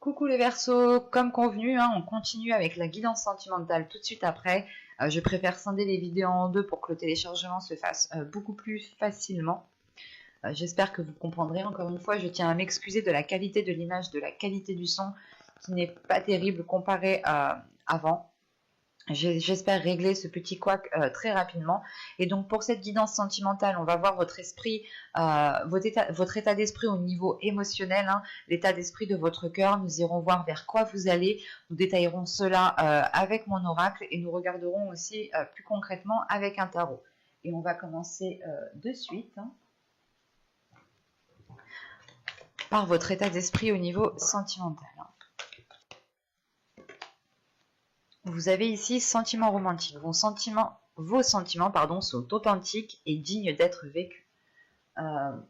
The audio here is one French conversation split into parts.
Coucou les Verseaux, comme convenu, on continue avec la guidance sentimentale tout de suite après. Je préfère scinder les vidéos en deux pour que le téléchargement se fasse beaucoup plus facilement. J'espère que vous comprendrez. Encore une fois, je tiens à m'excuser de la qualité de l'image, de la qualité du son qui n'est pas terrible comparé à avant. J'espère régler ce petit couac très rapidement. Et donc pour cette guidance sentimentale, on va voir votre esprit, votre état d'esprit au niveau émotionnel, l'état d'esprit de votre cœur. Nous irons voir vers quoi vous allez. Nous détaillerons cela avec mon oracle et nous regarderons aussi plus concrètement avec un tarot. Et on va commencer de suite par votre état d'esprit au niveau sentimental. Vous avez ici sentiments romantiques. Vos sentiments sont authentiques et dignes d'être vécus.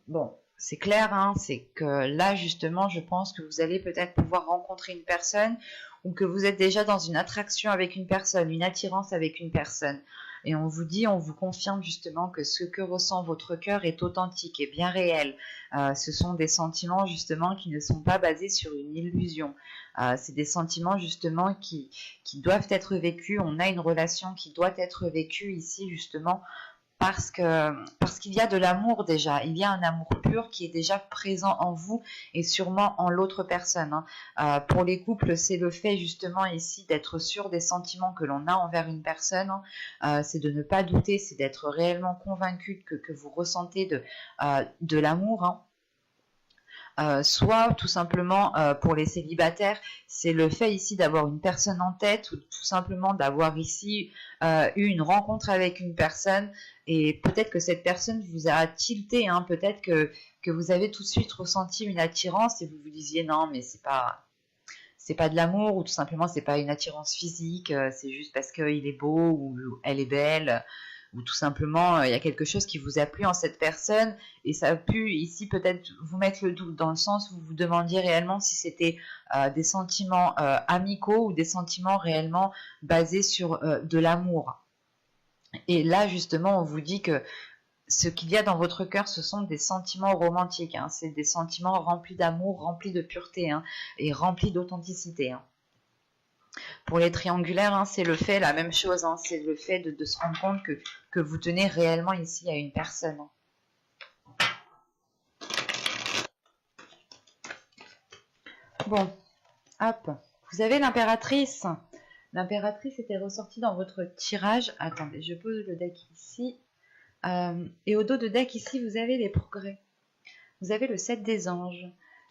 Bon, c'est clair, c'est que là justement, je pense que vous allez peut-être pouvoir rencontrer une personne ou que vous êtes déjà dans une attraction avec une personne, une attirance avec une personne. Et on vous confirme justement que ce que ressent votre cœur est authentique et bien réel. Ce sont des sentiments justement qui ne sont pas basés sur une illusion. C'est des sentiments justement qui doivent être vécus. On a une relation qui doit être vécue ici justement parce qu'il y a de l'amour déjà, il y a un amour pur qui est déjà présent en vous et sûrement en l'autre personne. Pour les couples, c'est le fait justement ici d'être sûr des sentiments que l'on a envers une personne, c'est de ne pas douter, c'est d'être réellement convaincu que vous ressentez de l'amour. Soit tout simplement pour les célibataires, c'est le fait ici d'avoir une personne en tête ou tout simplement d'avoir ici eu une rencontre avec une personne et peut-être que cette personne vous a tilté, peut-être que vous avez tout de suite ressenti une attirance et vous vous disiez non mais c'est pas de l'amour ou tout simplement c'est pas une attirance physique, c'est juste parce qu'il est beau ou elle est belle ou tout simplement il y a quelque chose qui vous a plu en cette personne et ça a pu ici peut-être vous mettre le doute dans le sens où vous vous demandiez réellement si c'était des sentiments amicaux ou des sentiments réellement basés sur de l'amour. Et là justement on vous dit que ce qu'il y a dans votre cœur, ce sont des sentiments romantiques, c'est des sentiments remplis d'amour, remplis de pureté et remplis d'authenticité. Pour les triangulaires, c'est le fait, la même chose, c'est le fait de se rendre compte que vous tenez réellement ici à une personne. Bon, hop, vous avez l'impératrice. L'impératrice était ressortie dans votre tirage. Attendez, je pose le deck ici. Et au dos de deck ici, vous avez les progrès. Vous avez le 7 des anges.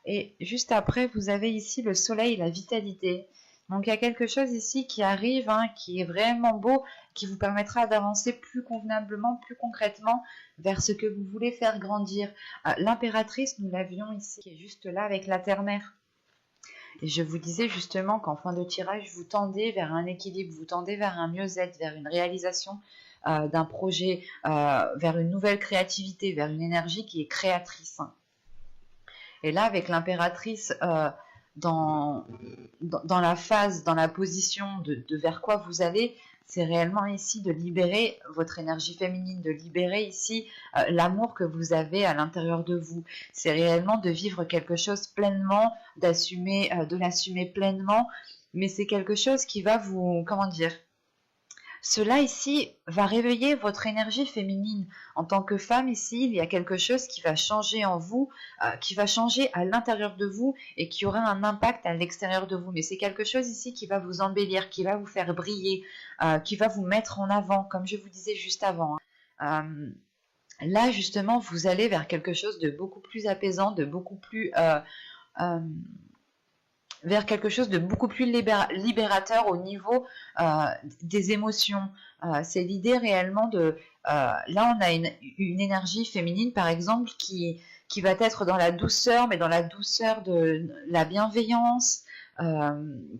Et juste après, vous avez ici le soleil, la vitalité. Donc il y a quelque chose ici qui arrive, qui est vraiment beau, qui vous permettra d'avancer plus convenablement, plus concrètement vers ce que vous voulez faire grandir. L'impératrice, nous l'avions ici, qui est juste là avec la terre-mère. Et je vous disais justement qu'en fin de tirage, vous tendez vers un équilibre, vous tendez vers un mieux-être, vers une réalisation d'un projet, vers une nouvelle créativité, vers une énergie qui est créatrice. Et là, avec l'impératrice, dans la phase, dans la position de vers quoi vous allez, c'est réellement ici de libérer votre énergie féminine, de libérer ici l'amour que vous avez à l'intérieur de vous. C'est réellement de vivre quelque chose pleinement, de l'assumer pleinement, mais c'est quelque chose qui va vous, cela ici va réveiller votre énergie féminine. En tant que femme ici, il y a quelque chose qui va changer en vous, qui va changer à l'intérieur de vous et qui aura un impact à l'extérieur de vous. Mais c'est quelque chose ici qui va vous embellir, qui va vous faire briller, qui va vous mettre en avant, comme je vous disais juste avant. Là, justement, vous allez vers quelque chose de beaucoup plus apaisant, de beaucoup plus... vers quelque chose de beaucoup plus libérateur au niveau des émotions. C'est l'idée réellement de... là, on a une énergie féminine, par exemple, qui va être dans la douceur, mais dans la douceur de la bienveillance,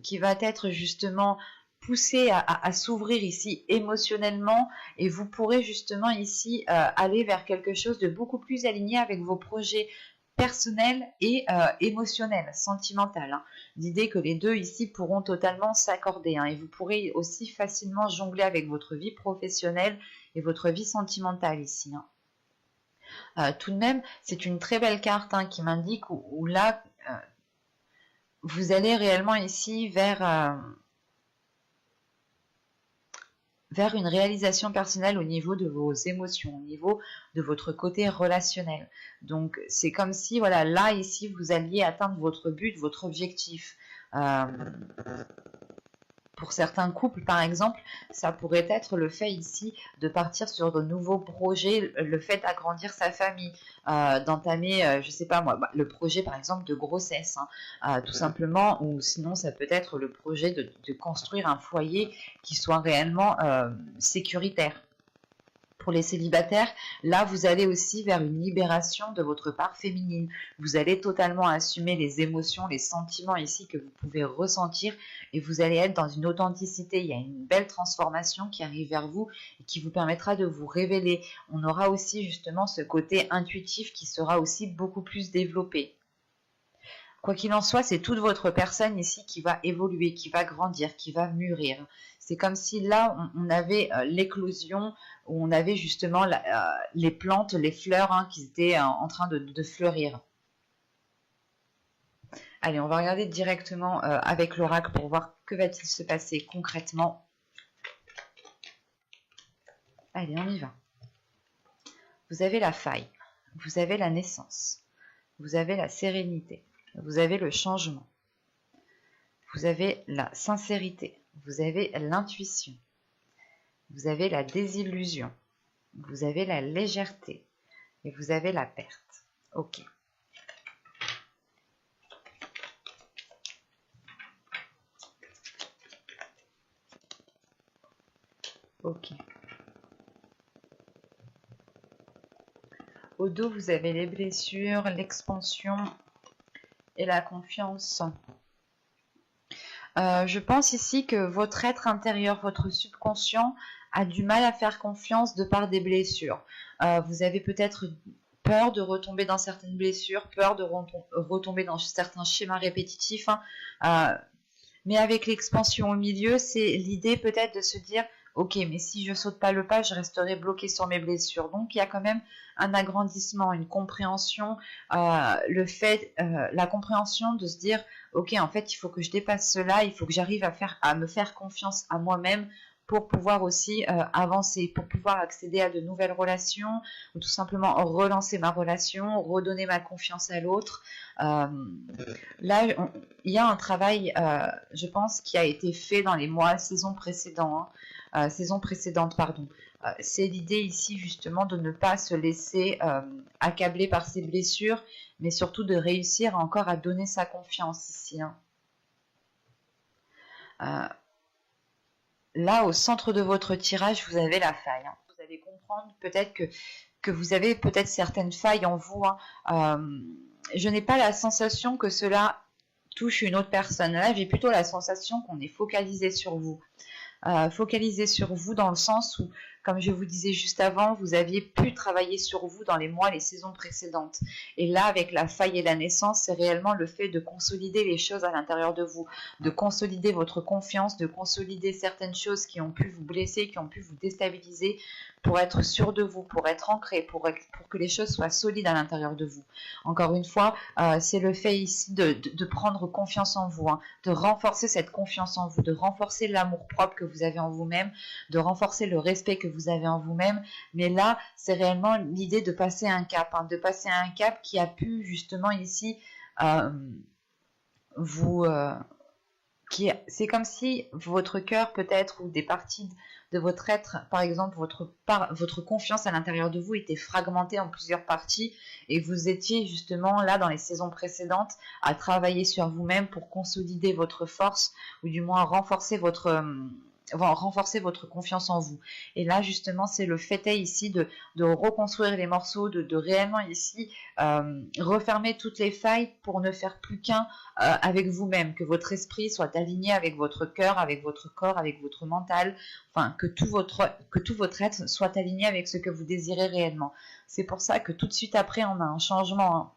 qui va être justement poussée à s'ouvrir ici émotionnellement, et vous pourrez justement ici aller vers quelque chose de beaucoup plus aligné avec vos projets personnel et émotionnel, sentimental. L'idée que les deux ici pourront totalement s'accorder et vous pourrez aussi facilement jongler avec votre vie professionnelle et votre vie sentimentale ici. Tout de même, c'est une très belle carte qui m'indique où là, vous allez réellement ici vers une réalisation personnelle au niveau de vos émotions, au niveau de votre côté relationnel. Donc c'est comme si, voilà, là, ici, vous alliez atteindre votre but, votre objectif. Pour certains couples, par exemple, ça pourrait être le fait ici de partir sur de nouveaux projets, le fait d'agrandir sa famille, d'entamer, je sais pas moi, le projet par exemple de grossesse, hein, tout simplement, ou sinon ça peut être le projet de construire un foyer qui soit réellement sécuritaire. Pour les célibataires, là, vous allez aussi vers une libération de votre part féminine. Vous allez totalement assumer les émotions, les sentiments ici que vous pouvez ressentir et vous allez être dans une authenticité. Il y a une belle transformation qui arrive vers vous et qui vous permettra de vous révéler. On aura aussi justement ce côté intuitif qui sera aussi beaucoup plus développé. Quoi qu'il en soit, c'est toute votre personne ici qui va évoluer, qui va grandir, qui va mûrir. C'est comme si là, on avait l'éclosion, où on avait justement les plantes, les fleurs hein, qui étaient en train de fleurir. Allez, on va regarder directement avec l'oracle pour voir que va-t-il se passer concrètement. Allez, on y va. Vous avez la faille, vous avez la naissance, vous avez la sérénité. Vous avez le changement, vous avez la sincérité, vous avez l'intuition, vous avez la désillusion, vous avez la légèreté et vous avez la perte. Ok. Ok. Au dos, vous avez les blessures, l'expansion et la confiance. Je pense ici que votre être intérieur, votre subconscient a du mal à faire confiance de par des blessures. Vous avez peut-être peur de retomber dans certaines blessures, peur de retomber dans certains schémas répétitifs. Hein. Mais avec l'expansion au milieu, c'est l'idée peut-être de se dire ok, mais si je saute pas le pas, je resterai bloqué sur mes blessures. Donc il y a quand même un agrandissement, une compréhension, la compréhension de se dire ok, en fait, il faut que je dépasse cela, il faut que j'arrive à me faire confiance à moi-même pour pouvoir aussi avancer, pour pouvoir accéder à de nouvelles relations ou tout simplement relancer ma relation, redonner ma confiance à l'autre. Là, il y a un travail, je pense, qui a été fait dans les mois, saison précédente, pardon. C'est l'idée ici justement de ne pas se laisser accabler par ses blessures, mais surtout de réussir encore à donner sa confiance ici. Hein. Là, au centre de votre tirage, vous avez la faille. Hein. Vous allez comprendre peut-être que vous avez peut-être certaines failles en vous. Hein. Je n'ai pas la sensation que cela touche une autre personne. Là, j'ai plutôt la sensation qu'on est focalisé sur vous. Focalisé sur vous dans le sens où, comme je vous disais juste avant, vous aviez pu travailler sur vous dans les mois, les saisons précédentes. Et là, avec la faille et la naissance, c'est réellement le fait de consolider les choses à l'intérieur de vous, de consolider votre confiance, de consolider certaines choses qui ont pu vous blesser, qui ont pu vous déstabiliser, pour être sûr de vous, pour être ancré, pour que les choses soient solides à l'intérieur de vous. Encore une fois, c'est le fait ici de prendre confiance en vous, hein, de renforcer cette confiance en vous, de renforcer l'amour propre que vous avez en vous-même, de renforcer le respect que vous avez en vous-même. Mais là, c'est réellement l'idée de passer un cap, hein, de passer un cap qui a pu justement ici c'est comme si votre cœur peut-être ou des parties de votre être, par exemple votre confiance à l'intérieur de vous était fragmentée en plusieurs parties et vous étiez justement là dans les saisons précédentes à travailler sur vous-même pour consolider votre force ou du moins renforcer votre confiance en vous. Et là, justement, c'est le fait ici de reconstruire les morceaux, de réellement ici refermer toutes les failles pour ne faire plus qu'un avec vous-même, que votre esprit soit aligné avec votre cœur, avec votre corps, avec votre mental, enfin, que tout votre être soit aligné avec ce que vous désirez réellement. C'est pour ça que tout de suite après, on a un changement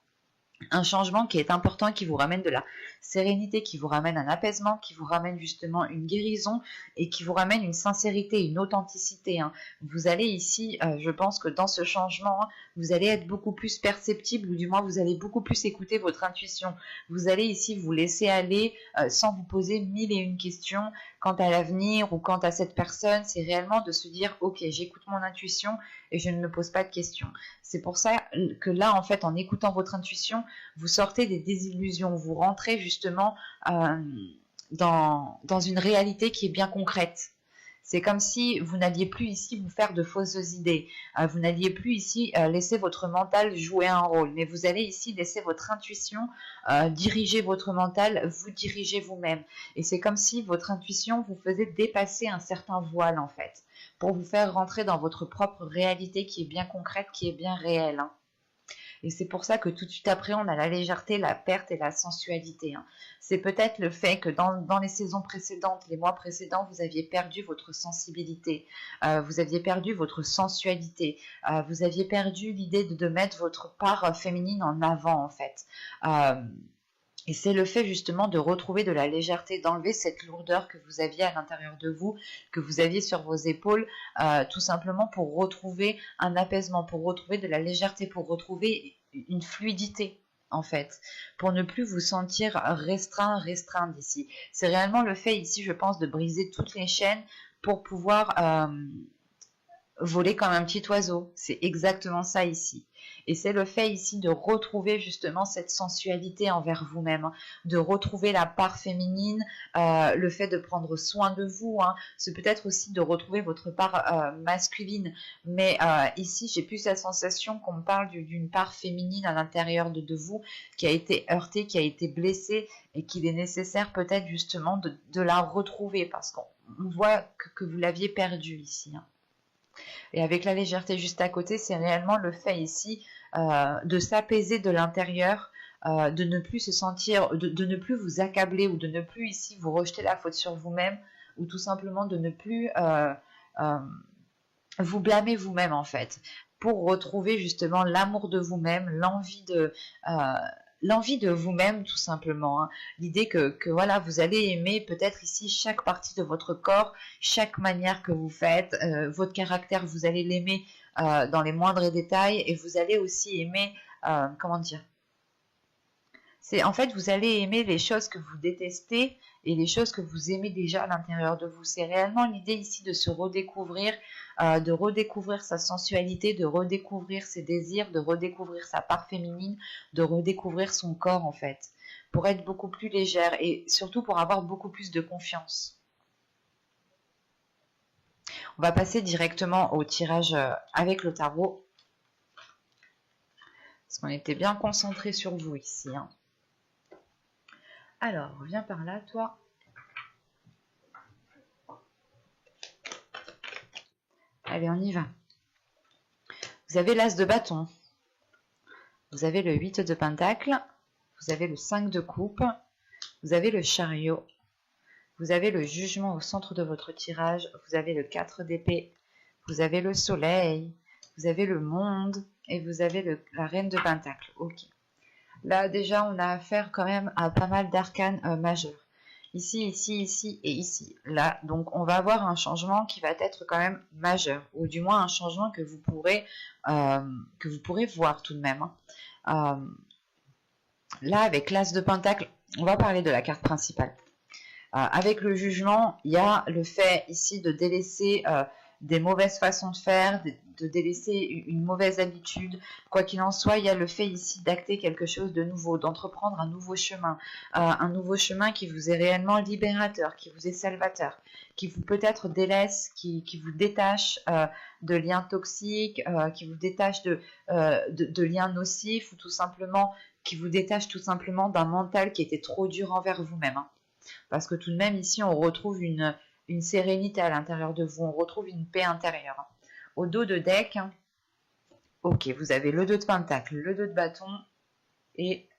qui est important, qui vous ramène de la sérénité, qui vous ramène un apaisement, qui vous ramène justement une guérison et qui vous ramène une sincérité, une authenticité. Hein. Vous allez ici, je pense que dans ce changement, hein, vous allez être beaucoup plus perceptible ou du moins vous allez beaucoup plus écouter votre intuition. Vous allez ici vous laisser aller sans vous poser mille et une questions quant à l'avenir ou quant à cette personne. C'est réellement de se dire ok, j'écoute mon intuition et je ne me pose pas de questions. C'est pour ça que là, en fait, en écoutant votre intuition, vous sortez des désillusions, vous rentrez justement dans une réalité qui est bien concrète. C'est comme si vous n'alliez plus ici vous faire de fausses idées. Vous n'alliez plus ici laisser votre mental jouer un rôle. Mais vous allez ici laisser votre intuition diriger votre mental, vous diriger vous-même. Et c'est comme si votre intuition vous faisait dépasser un certain voile en fait. Pour vous faire rentrer dans votre propre réalité qui est bien concrète, qui est bien réelle. Hein. Et c'est pour ça que tout de suite après, on a la légèreté, la perte et la sensualité. Hein. C'est peut-être le fait que dans les saisons précédentes, les mois précédents, vous aviez perdu votre sensibilité, vous aviez perdu votre sensualité, vous aviez perdu l'idée de mettre votre part féminine en avant en fait. Et c'est le fait justement de retrouver de la légèreté, d'enlever cette lourdeur que vous aviez à l'intérieur de vous, que vous aviez sur vos épaules, tout simplement pour retrouver un apaisement, pour retrouver de la légèreté, pour retrouver une fluidité en fait, pour ne plus vous sentir restreint d'ici. C'est réellement le fait ici, je pense, de briser toutes les chaînes pour pouvoir voler comme un petit oiseau. C'est exactement ça ici. Et c'est le fait ici de retrouver justement cette sensualité envers vous-même, hein, de retrouver la part féminine, le fait de prendre soin de vous. Hein. C'est peut-être aussi de retrouver votre part masculine. Mais ici, j'ai plus la sensation qu'on me parle d'une part féminine à l'intérieur de vous qui a été heurtée, qui a été blessée et qu'il est nécessaire peut-être justement de la retrouver parce qu'on voit que vous l'aviez perdue ici. Hein. Et avec la légèreté juste à côté, c'est réellement le fait ici de s'apaiser de l'intérieur, de ne plus se sentir, de ne plus vous accabler ou de ne plus ici vous rejeter la faute sur vous-même ou tout simplement de ne plus vous blâmer vous-même en fait, pour retrouver justement l'amour de vous-même, l'envie de vous-même tout simplement. Hein. L'idée que voilà, vous allez aimer peut-être ici chaque partie de votre corps, chaque manière que vous faites, votre caractère, vous allez l'aimer dans les moindres détails et vous allez aussi aimer, comment dire, c'est en fait vous allez aimer les choses que vous détestez et les choses que vous aimez déjà à l'intérieur de vous. C'est réellement l'idée ici de se redécouvrir, de redécouvrir sa sensualité, de redécouvrir ses désirs, de redécouvrir sa part féminine, de redécouvrir son corps en fait, pour être beaucoup plus légère et surtout pour avoir beaucoup plus de confiance. On va passer directement au tirage avec le tarot, parce qu'on était bien concentré sur vous ici. Hein. Alors, viens par là, toi. Allez, on y va. Vous avez l'as de bâton. Vous avez le 8 de pentacle. Vous avez le 5 de coupe. Vous avez le chariot. Vous avez le jugement au centre de votre tirage. Vous avez le 4 d'épée. Vous avez le soleil. Vous avez le monde. Et vous avez la reine de pentacle. Ok. Là, déjà, on a affaire quand même à pas mal d'arcanes majeurs. Ici, ici, ici et ici. Là, donc, on va avoir un changement qui va être quand même majeur. Ou du moins, un changement que vous pourrez voir tout de même. Là, avec l'as de pentacle, on va parler de la carte principale. Avec le jugement, il y a le fait ici de délaisser des mauvaises façons de faire, de délaisser une mauvaise habitude. Quoi qu'il en soit, il y a le fait ici d'acter quelque chose de nouveau, d'entreprendre un nouveau chemin qui vous est réellement libérateur, qui vous est salvateur, qui vous peut-être délaisse, qui vous détache de liens toxiques, qui vous détache de liens nocifs, ou tout simplement, qui vous détache tout simplement d'un mental qui était trop dur envers vous-même. Hein. Parce que tout de même, ici, on retrouve une sérénité à l'intérieur de vous, on retrouve une paix intérieure. Au dos de deck, ok, vous avez le 2 de pentacle, le 2 de bâton et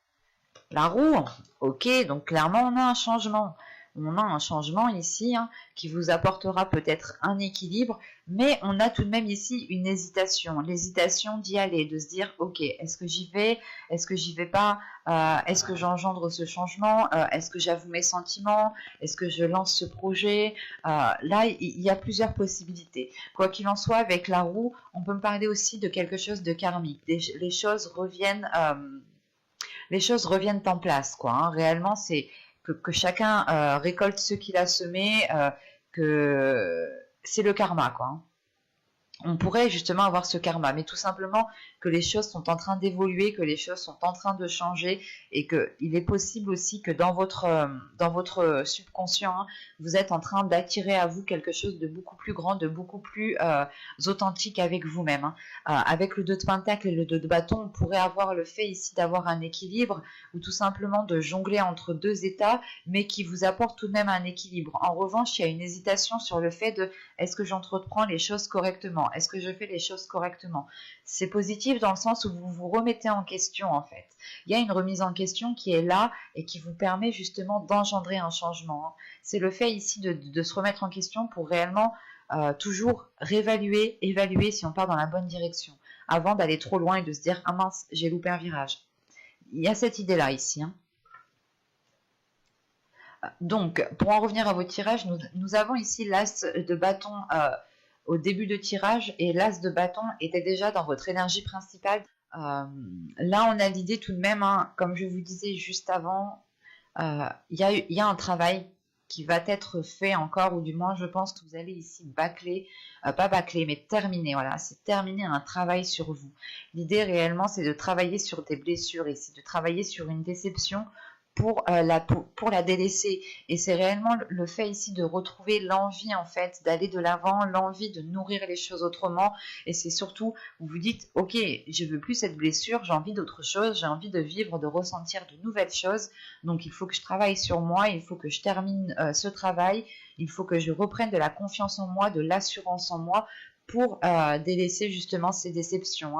la roue. Ok, donc clairement, on a un changement. on a un changement ici hein, qui vous apportera peut-être un équilibre, mais on a tout de même ici une hésitation, l'hésitation d'y aller, de se dire ok, est-ce que j'y vais, est-ce que j'y vais pas, est-ce que j'engendre ce changement, est-ce que j'avoue mes sentiments, est-ce que je lance ce projet, là il y a plusieurs possibilités. Quoi qu'il en soit, avec la roue, on peut me parler aussi de quelque chose de karmique, les choses reviennent en place, quoi. Hein. Réellement, c'est que chacun récolte ce qu'il a semé, que c'est le karma, quoi. Hein. On pourrait justement avoir ce karma, mais tout simplement que les choses sont en train d'évoluer, que les choses sont en train de changer et qu'il est possible aussi que dans votre subconscient, hein, vous êtes en train d'attirer à vous quelque chose de beaucoup plus grand, de beaucoup plus authentique avec vous-même. Hein. Avec le 2 de pentacle et le 2 de bâton, on pourrait avoir le fait ici d'avoir un équilibre ou tout simplement de jongler entre deux états, mais qui vous apporte tout de même un équilibre. En revanche, il y a une hésitation sur le fait de est-ce que j'entreprends les choses correctement? Est-ce que je fais les choses correctement? C'est positif dans le sens où vous vous remettez en question en fait. Il y a une remise en question qui est là et qui vous permet justement d'engendrer un changement. Hein. C'est le fait ici de se remettre en question pour réellement toujours réévaluer, évaluer si on part dans la bonne direction avant d'aller trop loin et de se dire ah mince, j'ai loupé un virage. Il y a cette idée-là ici. Hein. Donc, pour en revenir à vos tirages, nous avons ici l'as de bâton au début de tirage et l'as de bâton était déjà dans votre énergie principale. Là, on a l'idée tout de même, hein, comme je vous disais juste avant, il y a un travail qui va être fait encore, ou du moins je pense que vous allez ici bâcler, pas bâcler, mais terminer, voilà, c'est terminer un travail sur vous. L'idée réellement, c'est de travailler sur des blessures ici, de travailler sur une déception pour la délaisser. Et c'est réellement le fait ici de retrouver l'envie en fait d'aller de l'avant, l'envie de nourrir les choses autrement. Et c'est surtout, vous vous dites, ok, je veux plus cette blessure, j'ai envie d'autre chose, j'ai envie de vivre, de ressentir de nouvelles choses. Donc il faut que je travaille sur moi, il faut que je termine ce travail, il faut que je reprenne de la confiance en moi, de l'assurance en moi pour délaisser justement ces déceptions.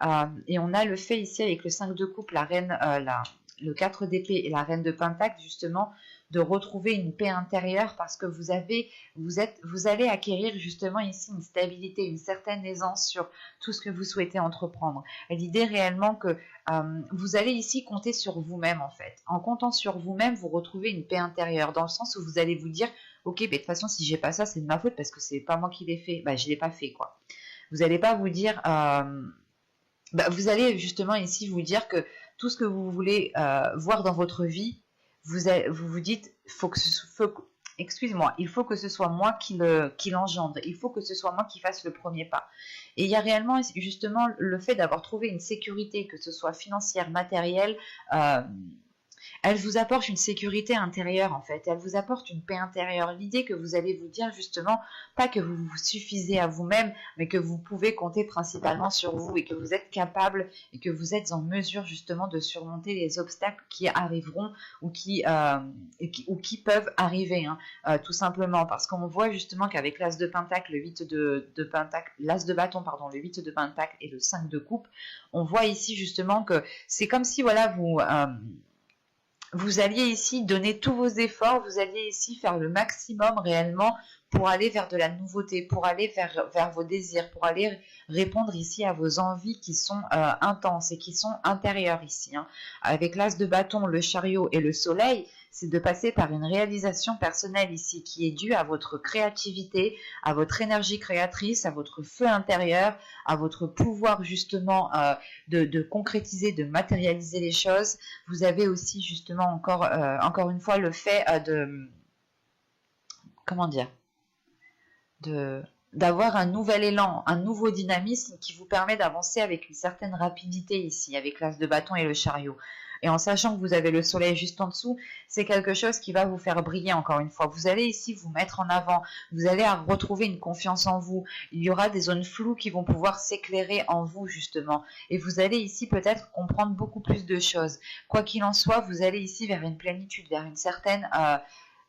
Hein. Et on a le fait ici avec le 5 de coupe, la reine, le 4 d'épée et la reine de pentacle, justement, de retrouver une paix intérieure parce que vous allez acquérir justement ici une stabilité, une certaine aisance sur tout ce que vous souhaitez entreprendre. L'idée réellement que vous allez ici compter sur vous-même en fait. En comptant sur vous-même, vous retrouvez une paix intérieure dans le sens où vous allez vous dire ok, de toute façon, si j'ai pas ça, c'est de ma faute parce que c'est pas moi qui l'ai fait. Je l'ai pas fait quoi. Vous n'allez pas vous dire vous allez justement ici vous dire que tout ce que vous voulez voir dans votre vie, vous vous dites, il faut que ce soit moi qui l'engendre, il faut que ce soit moi qui fasse le premier pas. Et il y a réellement justement le fait d'avoir trouvé une sécurité, que ce soit financière, matérielle, elle vous apporte une sécurité intérieure en fait, elle vous apporte une paix intérieure. L'idée que vous allez vous dire justement, pas que vous vous suffisez à vous-même, mais que vous pouvez compter principalement sur vous et que vous êtes capable et que vous êtes en mesure justement de surmonter les obstacles qui arriveront ou qui peuvent arriver, hein, tout simplement. Parce qu'on voit justement qu'avec l'as de pentacle, le 8 de pentacle, l'as de bâton, pardon, le 8 de pentacle et le 5 de coupe, on voit ici justement que c'est comme si voilà vous alliez ici donner tous vos efforts, vous alliez ici faire le maximum réellement pour aller vers de la nouveauté, pour aller vers vos désirs, pour aller répondre ici à vos envies qui sont intenses et qui sont intérieures ici. Hein. Avec l'as de bâton, le chariot et le soleil, c'est de passer par une réalisation personnelle ici qui est due à votre créativité, à votre énergie créatrice, à votre feu intérieur, à votre pouvoir justement de concrétiser, de matérialiser les choses. Vous avez aussi justement encore une fois le fait d'avoir un nouvel élan, un nouveau dynamisme qui vous permet d'avancer avec une certaine rapidité ici, avec l'as de bâton et le chariot. Et en sachant que vous avez le soleil juste en dessous, c'est quelque chose qui va vous faire briller encore une fois. Vous allez ici vous mettre en avant, vous allez retrouver une confiance en vous. Il y aura des zones floues qui vont pouvoir s'éclairer en vous justement. Et vous allez ici peut-être comprendre beaucoup plus de choses. Quoi qu'il en soit, vous allez ici vers une plénitude, vers une certaine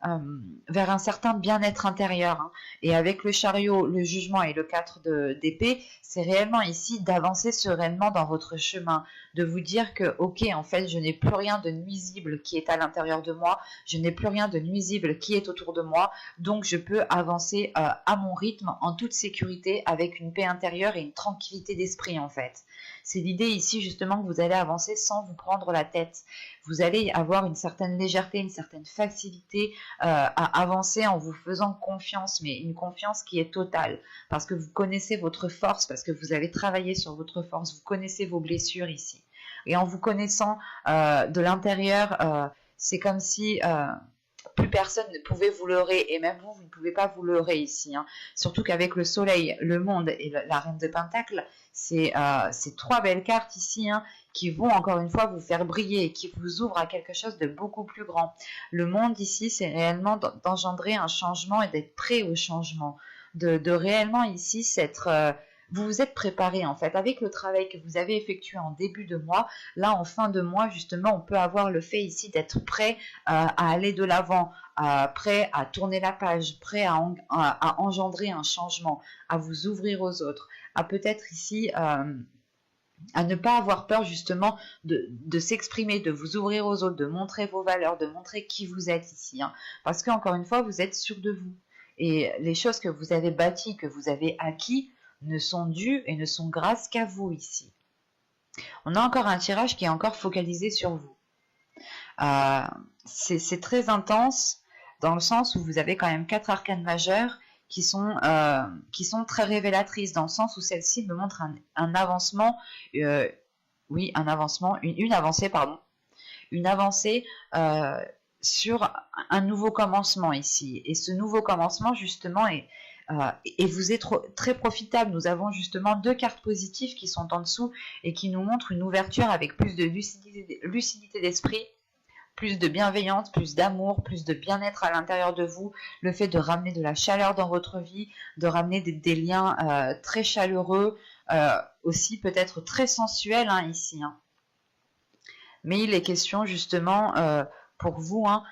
vers un certain bien-être intérieur, hein. Et avec le chariot, le jugement et le 4 d'épée, c'est réellement ici d'avancer sereinement dans votre chemin, de vous dire que, ok, en fait, je n'ai plus rien de nuisible qui est à l'intérieur de moi, je n'ai plus rien de nuisible qui est autour de moi, donc je peux avancer à mon rythme, en toute sécurité, avec une paix intérieure et une tranquillité d'esprit, en fait. C'est l'idée ici, justement, que vous allez avancer sans vous prendre la tête. Vous allez avoir une certaine légèreté, une certaine facilité à avancer en vous faisant confiance, mais une confiance qui est totale, parce que vous connaissez votre force, parce que vous avez travaillé sur votre force, vous connaissez vos blessures ici. Et en vous connaissant de l'intérieur, c'est comme si plus personne ne pouvait vous leurrer, et même vous, vous ne pouvez pas vous leurrer ici, hein. Surtout qu'avec le soleil, le monde et la reine de Pentacle, c'est trois belles cartes ici, hein, qui vont encore une fois vous faire briller et qui vous ouvrent à quelque chose de beaucoup plus grand. Le monde ici, c'est réellement d'engendrer un changement et d'être prêt au changement, de réellement ici s'être... vous vous êtes préparé en fait avec le travail que vous avez effectué en début de mois. Là, en fin de mois, justement, on peut avoir le fait ici d'être prêt à aller de l'avant, prêt à tourner la page, prêt à engendrer un changement, à vous ouvrir aux autres, à peut-être ici à ne pas avoir peur justement de s'exprimer, de vous ouvrir aux autres, de montrer vos valeurs, de montrer qui vous êtes ici, hein. Parce qu'encore une fois, vous êtes sûr de vous. Et les choses que vous avez bâties, que vous avez acquis, ne sont dues et ne sont grâces qu'à vous ici. On a encore un tirage qui est encore focalisé sur vous. C'est très intense dans le sens où vous avez quand même 4 arcanes majeures qui sont très révélatrices, dans le sens où celle-ci me montre un avancement, oui, un avancement, une avancée, pardon, une avancée sur un nouveau commencement ici. Et ce nouveau commencement, justement, et vous êtes très profitable. Nous avons justement 2 cartes positives qui sont en dessous et qui nous montrent une ouverture avec plus de lucidité d'esprit, plus de bienveillance, plus d'amour, plus de bien-être à l'intérieur de vous, le fait de ramener de la chaleur dans votre vie, de ramener des liens très chaleureux, aussi peut-être très sensuels, hein, ici, hein. Mais il est question justement pour vous, hein,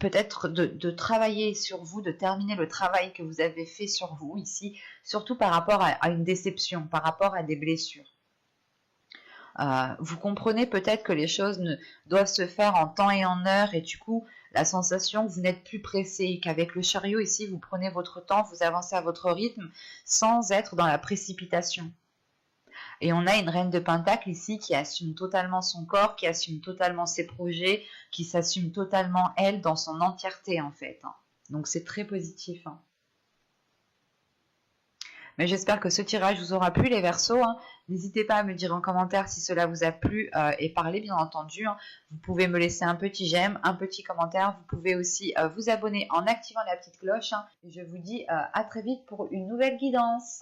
peut-être de travailler sur vous, de terminer le travail que vous avez fait sur vous ici, surtout par rapport à une déception, par rapport à des blessures. Vous comprenez peut-être que les choses doivent se faire en temps et en heure, et du coup, la sensation que vous n'êtes plus pressé, qu'avec le chariot ici, vous prenez votre temps, vous avancez à votre rythme, sans être dans la précipitation. Et on a une reine de Pentacle ici qui assume totalement son corps, qui assume totalement ses projets, qui s'assume totalement elle dans son entièreté en fait, hein. Donc c'est très positif, hein. Mais j'espère que ce tirage vous aura plu les Verseaux, hein. N'hésitez pas à me dire en commentaire si cela vous a plu et parler bien entendu, hein. Vous pouvez me laisser un petit j'aime, un petit commentaire. Vous pouvez aussi vous abonner en activant la petite cloche, hein. Et je vous dis à très vite pour une nouvelle guidance.